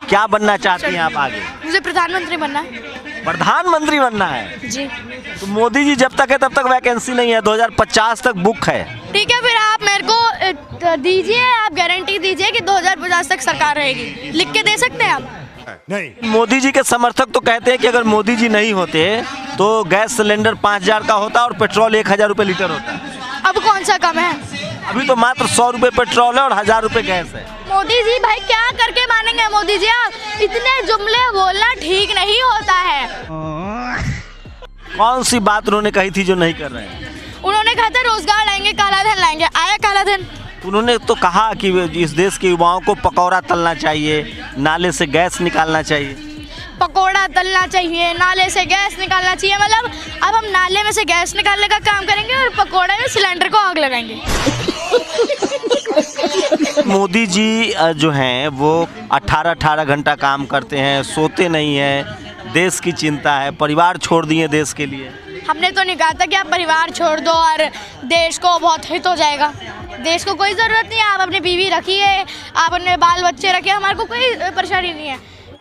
क्या बनना चाहती हैं आप आगे? मुझे प्रधानमंत्री बनना है प्रधानमंत्री बनना है। जी। तो मोदी जी जब तक है तब तक वैकेंसी नहीं है, 2050 तक बुक है। ठीक है, फिर आप मेरे को दीजिए, आप गारंटी दीजिए कि 2050 तक सरकार रहेगी, लिख के दे सकते हैं आप? नहीं। मोदी जी के समर्थक तो कहते हैं कि अगर मोदी जी नहीं होते तो गैस सिलेंडर 5000 का होता और पेट्रोल 1000 रुपये लीटर होता। अब कौन सा कम है? अभी तो मात्र 100 रुपये पेट्रोल है और 1000 रुपये गैस है। मोदी जी भाई क्या करके मानेंगे मोदी जी? आप इतने जुमले बोलना ठीक नहीं होता है। कौन सी बात उन्होंने कही थी जो नहीं कर रहे हैं? उन्होंने कहा था रोजगार लाएंगे, काला धन लाएंगे, आया काला धन? उन्होंने तो कहा कि इस देश के युवाओं को पकौड़ा तलना चाहिए, नाले से गैस निकालना चाहिए। पकोड़ा तलना चाहिए, नाले से गैस निकालना चाहिए, मतलब अब हम नाले में से गैस निकालने का काम करेंगे और पकोड़े में सिलेंडर को आग लगाएंगे। मोदी जी जो हैं वो 18-18 घंटा काम करते हैं, सोते नहीं हैं, देश की चिंता है, परिवार छोड़ दिए देश के लिए। हमने तो नहीं कहा था कि आप परिवार छोड़ दो और देश को बहुत हित हो जाएगा। देश को कोई ज़रूरत नहीं है, आप अपनी बीवी रखिए, आप अपने बाल बच्चे रखिए, हमारे को कोई परेशानी नहीं है।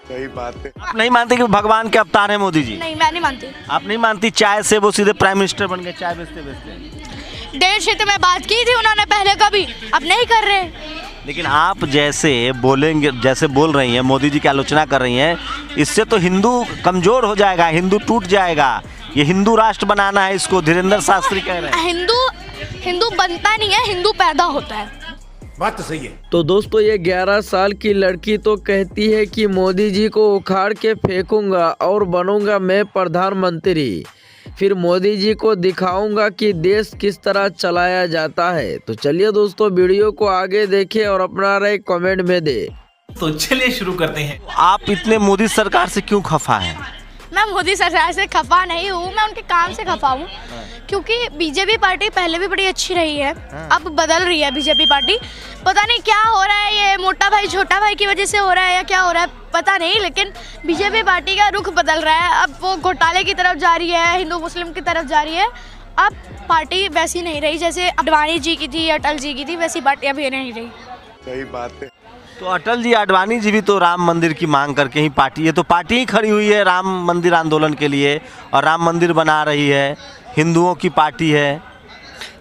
सही बात है। आप नहीं मानते कि भगवान के अवतार हैं मोदी जी? नहीं, मैं नहीं मानती। आप नहीं मानती चाय से वो सीधे प्राइम मिनिस्टर बन गए, चाय बेचते बेचते? देश हित में बात की थी उन्होंने पहले कभी, अब नहीं कर रहे। लेकिन आप जैसे बोलेंगे, जैसे बोल रही हैं, मोदी जी की आलोचना कर रही हैं, इससे तो हिंदू कमजोर हो जाएगा, हिंदू टूट जाएगा। ये हिंदू राष्ट्र बनाना है इसको, धीरेन्द्र शास्त्री कह रहे हैं। हिंदू बनता नहीं है, हिंदू पैदा होता है। बात तो सही है। तो दोस्तों ये 11 साल की लड़की तो कहती है कि मोदी जी को उखाड़ के फेंकूंगा और बनूंगा मैं प्रधानमंत्री, फिर मोदी जी को दिखाऊंगा कि देश किस तरह चलाया जाता है। तो चलिए दोस्तों वीडियो को आगे देखें और अपना राय कमेंट में दे। तो चलिए शुरू करते हैं। आप इतने मोदी सरकार से क्यों खफा हैं? मैं मोदी सरकार से खफा नहीं हूँ, मैं उनके काम से खफा हूँ, क्योंकि बीजेपी पार्टी पहले भी बड़ी अच्छी रही है, अब बदल रही है बीजेपी पार्टी। पता नहीं क्या हो रहा है, ये मोटा भाई छोटा भाई की वजह से हो रहा है या क्या हो रहा है पता नहीं, लेकिन बीजेपी पार्टी का रुख बदल रहा है। अब वो घोटाले की तरफ जा रही है, हिंदू मुस्लिम की तरफ जा रही है। अब पार्टी वैसी नहीं रही जैसे आडवाणी जी की थी, अटल जी की थी, वैसी पार्टी अभी नहीं रही। सही बात है। तो अटल जी, आडवाणी जी भी तो राम मंदिर की मांग करके ही पार्टी है, तो पार्टी ही खड़ी हुई है राम मंदिर आंदोलन के लिए और राम मंदिर बना रही है, हिंदुओं की पार्टी है।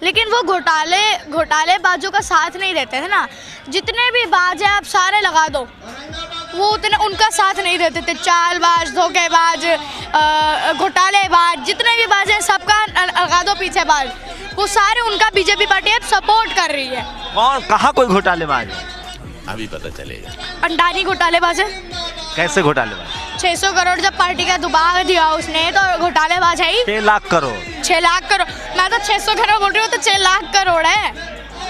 लेकिन वो घोटालेबाजों का साथ नहीं देते थे ना। जितने भी बाज हैं आप सारे लगा दो, वो उतने उनका साथ नहीं देते थे। चालबाज, धोखेबाज, घोटालेबाज, जितने भी बाज हैं सबका लगा दो पीछे बाज, वो सारे उनका बीजेपी पार्टी अब सपोर्ट कर रही है। कौन, कहाँ कोई घोटालेबाज है? अभी पता चलेगा। अंडानी घोटालेबाज है। कैसे घोटालेबाज? 600 करोड़ जब पार्टी का दुबारा दिया उसने, तो घोटालेबाज है ही। 6 लाख करोड़। 6 लाख करोड़, मैं तो 600 करोड़ बोल रही हूँ, तो 6 लाख करोड़ है।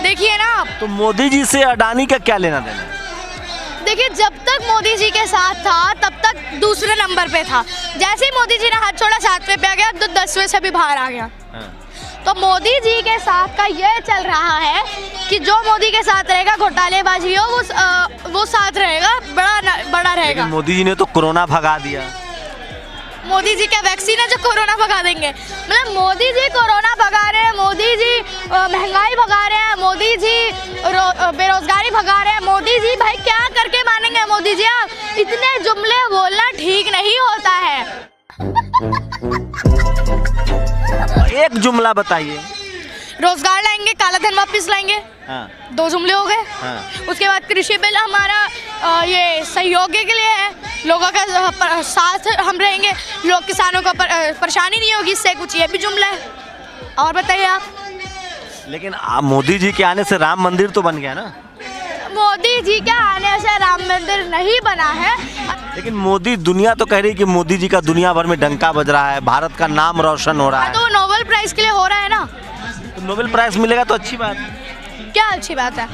देखिए ना आप। तो मोदी जी से अडानी का क्या लेना देना? देखिए, जब तक मोदी जी के साथ था तब तक दूसरे नंबर पे था। जैसे ही मोदी जी ने हाथ छोड़ा 7वें पे आ गया, तो 10वें से भी बाहर आ गया। तो मोदी जी के साथ का ये चल रहा है कि जो मोदी के साथ रहेगा, घोटालेबाजी हो, वो साथ रहेगा, बड़ा रहेगा। मोदी जी ने तो कोरोना भगा दिया। मोदी जी क्या वैक्सीन है जो कोरोना भगा देंगे? मतलब मोदी जी कोरोना भगा रहे हैं, मोदी जी महंगाई भगा रहे हैं, मोदी जी बेरोजगारी भगा रहे हैं। मोदी जी भाई क्या करके मानेंगे मोदी जी? आप इतने जुमले बोलना ठीक नहीं होता है। एक जुमला बताइए। रोजगार लाएंगे, काला धन वापस लाएंगे। हाँ। 2 जुमले हो गए। हाँ। उसके बाद कृषि बिल हमारा ये सहयोग के लिए है, लोगों का साथ हम रहेंगे, लोग किसानों को परेशानी नहीं होगी इससे कुछ, ये भी जुमला है। और बताइए आप। लेकिन मोदी जी के आने से राम मंदिर तो बन गया ना? मोदी जी के आने से राम मंदिर नहीं बना है। लेकिन मोदी, दुनिया तो कह रही है कि मोदी जी का दुनिया भर में डंका बज रहा है, भारत का नाम रोशन हो रहा है। तो वो नोबेल प्राइज के लिए हो रहा है ना। तो नोबेल प्राइज मिलेगा तो अच्छी बात है। क्या अच्छी बात है?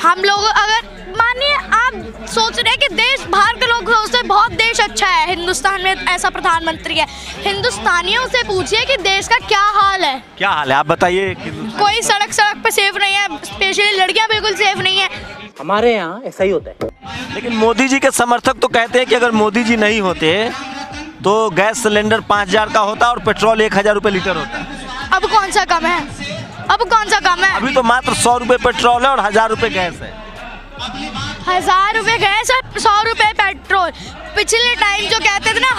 हम लोग अगर मानिए आप सोच रहे हैं कि देश बाहर के लोग सोचते हैं बहुत देश अच्छा है, हिंदुस्तान में ऐसा प्रधानमंत्री है। हिंदुस्तानियों से पूछिए कि देश का क्या हाल है। क्या हाल है आप बताइए। कोई सड़क पे सेफ नहीं है, स्पेशली लड़कियां बिल्कुल सेफ नहीं है। हमारे यहाँ ऐसा ही होता है। लेकिन मोदी जी के समर्थक तो कहते हैं कि अगर मोदी जी नहीं होते तो गैस सिलेंडर 5000 का होता और पेट्रोल 1000 रुपये लीटर होता। अब कौन सा कम है? अब कौन सा कम है? अभी तो मात्र 100 रुपये पेट्रोल है और 1000 रुपये गैस है। 1000 रुपये गैस और 100 रुपये पेट्रोल। पिछले टाइम जो कहते थे ना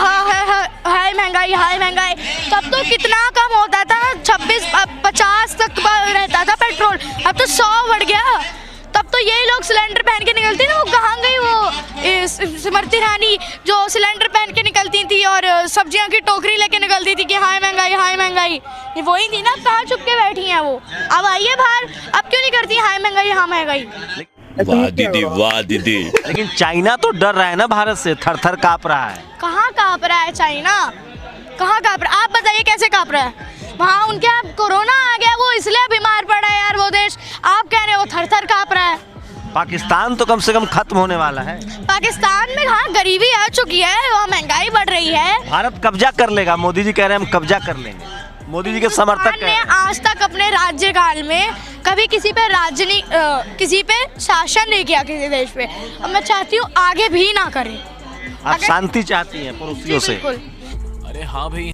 हाय महंगाई, तब तो कितना कम होता था, 26-50 तक रहता था पेट्रोल, अब तो 100 बढ़ गया। तब तो यही लोग सिलेंडर पहन के निकलते ना, वो कहाँ गई वो स्मृति ईरानी जो सिलेंडर पहन के निकलती थी और सब्जियों की टोकरी लेके निकलती थी कि हाय महंगाई, ये वही थी ना, कहाँ छुप के बैठी हैं वो। अब आइए बाहर, अब क्यों नहीं करती हाय महंगाई। वाह दीदी लेकिन चाइना तो डर रहा है ना भारत से, थर काँप रहा है। कहाँ काँप रहा है चाइना, कहाँ काँप रहा है? आप बताइए कैसे काँप रहा है? वहाँ उनके यहाँ कोरोना आ गया, वो इसलिए बीमार पड़ा है यार वो देश। आप कह रहे हो थर काँप रहा है। पाकिस्तान तो कम से कम खत्म होने वाला है। पाकिस्तान में हाँ गरीबी आ चुकी है, वहाँ महंगाई बढ़ रही है। भारत कब्जा कर लेगा, मोदी जी कह रहे हैं हम कब्जा कर लेंगे। मोदी जी के समर्थक कह रहे ने हैं। आज तक अपने राज्यकाल में कभी किसी पे किसी पे शासन नहीं किया किसी देश पे। अब मैं चाहती हूँ आगे भी ना करें। आप शांति चाहती हैं पड़ोसियों से? बिल्कुल। अरे हाँ भाई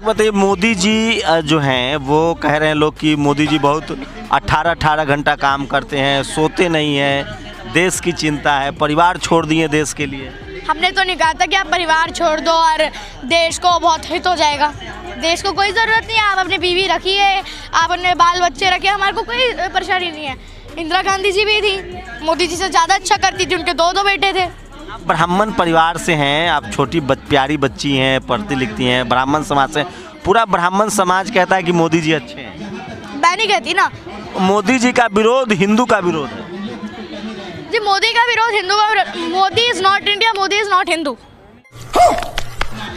बताइए, मोदी जी जो हैं वो कह रहे हैं लोग कि मोदी जी बहुत 18 घंटा काम करते हैं, सोते नहीं हैं, देश की चिंता है, परिवार छोड़ दिए देश के लिए। हमने तो नहीं कहा था कि आप परिवार छोड़ दो और देश को बहुत हित हो जाएगा। देश को कोई ज़रूरत नहीं है, आप अपनी बीवी रखिए, आप अपने बाल बच्चे रखिए, हमारे को कोई परेशानी नहीं है। इंदिरा गांधी जी भी थी, मोदी जी से ज़्यादा अच्छा करती थी, उनके 2 बेटे थे। आप ब्राह्मण परिवार से हैं, आप छोटी प्यारी बच्ची हैं, पढ़ती लिखती हैं, ब्राह्मण समाज से। पूरा ब्राह्मण समाज कहता है कि मोदी जी अच्छे हैं। मैं नहीं कहती ना। मोदी जी का विरोध हिंदू का विरोध है। जी मोदी का विरोध हिंदू का विरोध। Modi is not India, Modi is not Hindu.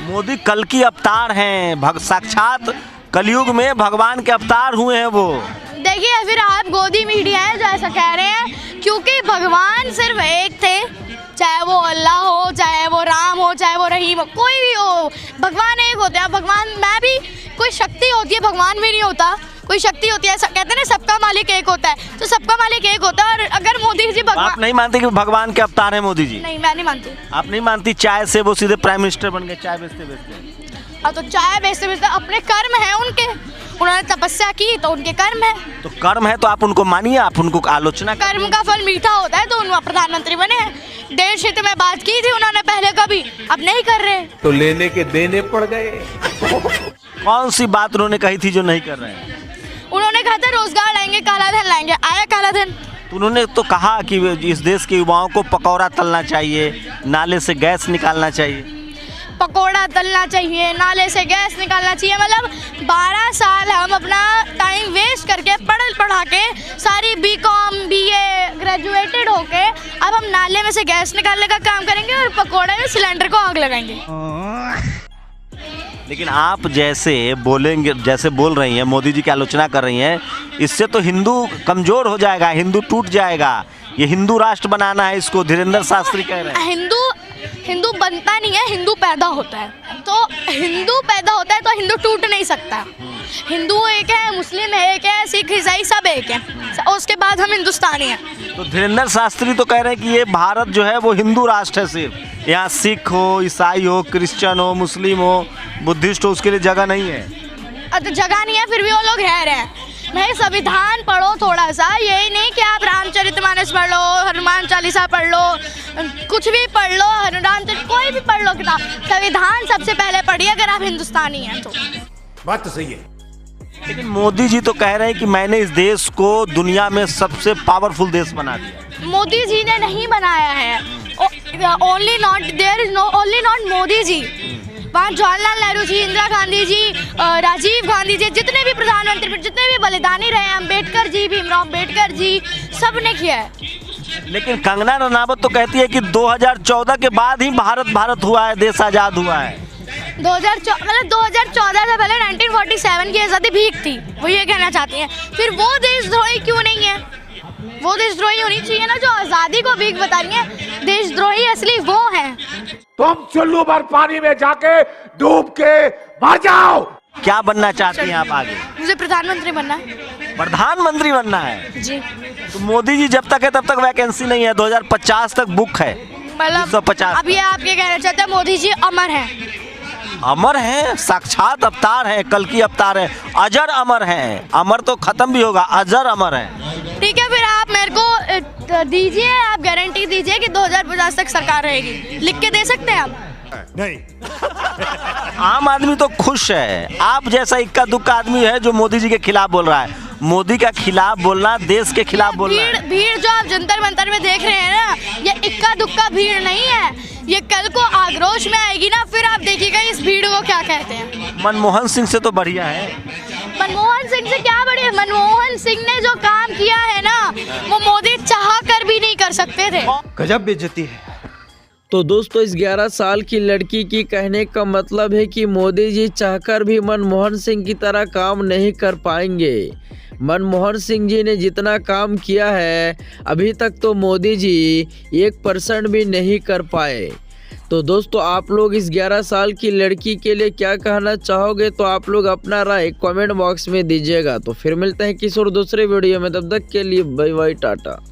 Modi कल की अवतार हैं, साक्षात कलयुग में भगवान के अवतार हुए हैं वो। देखिए फिर आप गोदी मीडिया है जो ऐसा कह रहे हैं, क्योंकि भगवान सिर्फ एक थे, चाहे वो अल्लाह हो, चाहे वो राम हो, चाहे वो रहीम हो, कोई भी हो, भगवान एक होते हैं। भगवान में भी कोई शक्ति होती है, भगवान भी नहीं होता, कोई शक्ति होती है। कहते हैं ना सबका मालिक एक होता है, तो सबका मालिक एक होता है। और अगर मोदी जी आप भगवान नहीं मानते कि भगवान के अवतार हैं मोदी जी? नहीं, मैं नहीं मानती। आप नहीं मानती? चाय से वो सीधे प्राइम मिनिस्टर बन गए, चाय बेचते। अब तो चाय बेचते अपने कर्म है उनके, उन्होंने तपस्या की तो उनके कर्म है। तो कर्म है तो आप उनको मानिए, आप उनको आलोचना करिए। कर्म का फल मीठा होता है, तो उन्होंने प्रधानमंत्री बने हैं। देश हित में बात की थी उन्होंने पहले कभी, अब नहीं कर रहे। तो लेने के देने पड़ गए। कौन सी बात उन्होंने कही थी जो नहीं कर रहे हैं? उन्होंने कहा था रोजगार लाएंगे, काला धन लाएंगे, आया काला धन। तो उन्होंने तो कहा कि इस देश के युवाओं को पकौड़ा तलना चाहिए, नाले से गैस निकालना चाहिए। पकौड़ा तलना चाहिए, नाले से गैस निकालना चाहिए। मतलब 12 साल हम अपना टाइम वेस्ट करके पढ़ा के सारी BCom BA ग्रेजुएटेड होके अब हम नाले में से गैस निकालने का काम करेंगे और पकौड़े में सिलेंडर को आग लगाएंगे। लेकिन आप जैसे बोलेंगे, जैसे बोल रही हैं, मोदी जी की आलोचना कर रही हैं, इससे तो हिंदू कमजोर हो जाएगा, हिंदू टूट जाएगा। ये हिंदू राष्ट्र बनाना है इसको, धीरेन्द्र शास्त्री कह रहे हैं। हिंदू बनता नहीं है, हिंदू पैदा होता है। तो हिंदू पैदा होता है तो हिंदू टूट नहीं सकता। हिंदू एक है, मुस्लिम एक है, सिख ईसाई सब एक है, उसके बाद हम हिंदुस्तानी हैं। तो धीरेन्द्र शास्त्री तो कह रहे हैं कि ये भारत जो है वो हिंदू राष्ट्र है, सिर्फ यहाँ सिख हो, ईसाई हो, क्रिश्चियन हो, मुस्लिम हो, बुद्धिस्ट हो, उसके लिए जगह नहीं है। तो जगह नहीं है, फिर भी वो लोग रह रहे हैं। मैं संविधान पढ़ो थोड़ा सा, यही नहीं कि आप रामचरितमानस पढ़ लो, हनुमान चालीसा पढ़ लो, कुछ भी पढ़ लो, रामचरित कोई भी पढ़ लो किताब, संविधान सबसे पहले पढ़िए अगर आप हिंदुस्तानी हैं तो। बात तो सही है। लेकिन मोदी जी तो कह रहे हैं कि मैंने इस देश को दुनिया में सबसे पावरफुल देश बना दिया। मोदी जी ने नहीं बनाया है, ओनली नॉट मोदी जी। वहाँ जवाहरलाल नेहरू जी, इंदिरा गांधी जी, राजीव गांधी जी, जितने भी प्रधानमंत्री, जितने भी बलिदानी रहे, अम्बेडकर जी, भीमराव अम्बेडकर जी, सब ने किया है। लेकिन कंगना रनावत तो कहती है कि 2014 के बाद ही भारत हुआ है, देश आज़ाद हुआ है। 2014 से पहले 1947 की आज़ादी भीख थी, वो ये कहना चाहती हैं। फिर वो देशद्रोही क्यों नहीं है? वो देशद्रोही होनी चाहिए ना जो आज़ादी को भीख बता रही है। देशद्रोही असली वो हैं। तुम चुल्लू भर पानी में जाके डूब के मर जाओ। क्या बनना चाहती हैं आप आगे? मुझे प्रधानमंत्री बनना है। प्रधानमंत्री बनना है जी। तो मोदी जी जब तक है तब तक वैकेंसी नहीं है, 2050 तक बुक है। मतलब 250 अब ये आप ये कहना चाहते हैं मोदी जी अमर हैं? अमर है, साक्षात अवतार है, कल की अवतार है, अजर अमर है। अमर तो खत्म भी होगा, अजर अमर है। ठीक है, फिर आप मेरे को तो दीजिए, आप गारंटी दीजिए कि 2050 तक सरकार रहेगी, लिख के दे सकते हैं आप? आम आदमी तो खुश है, आप जैसा इक्का दुक्का आदमी है जो मोदी जी के खिलाफ बोल रहा है। मोदी का खिलाफ बोलना देश के खिलाफ बोलना है। भीड़ जो आप जंतर मंतर में देख रहे हैं ना, ये इक्का दुक्का भीड़ नहीं है, ये कल को आक्रोश में आएगी ना, फिर आप देखिएगा इस भीड़ को क्या कहते हैं। मनमोहन सिंह से तो बढ़िया है। मनमोहन सिंह से क्या बढ़िया? मनमोहन सिंह ने जो काम किया है ना, वो मोदी चाह कर भी नहीं कर सकते थे। गजब बेइज्जती है। तो दोस्तों, इस 11 साल की लड़की की कहने का मतलब है कि मोदी जी चाहकर भी मनमोहन सिंह की तरह काम नहीं कर पाएंगे। मनमोहन सिंह जी ने जितना काम किया है अभी तक तो मोदी जी 1% भी नहीं कर पाए। तो दोस्तों, आप लोग इस 11 साल की लड़की के लिए क्या कहना चाहोगे, तो आप लोग अपना राय कमेंट बॉक्स में दीजिएगा। तो फिर मिलते हैं किसी और दूसरे वीडियो में, तब तक के लिए बाय बाय, टाटा।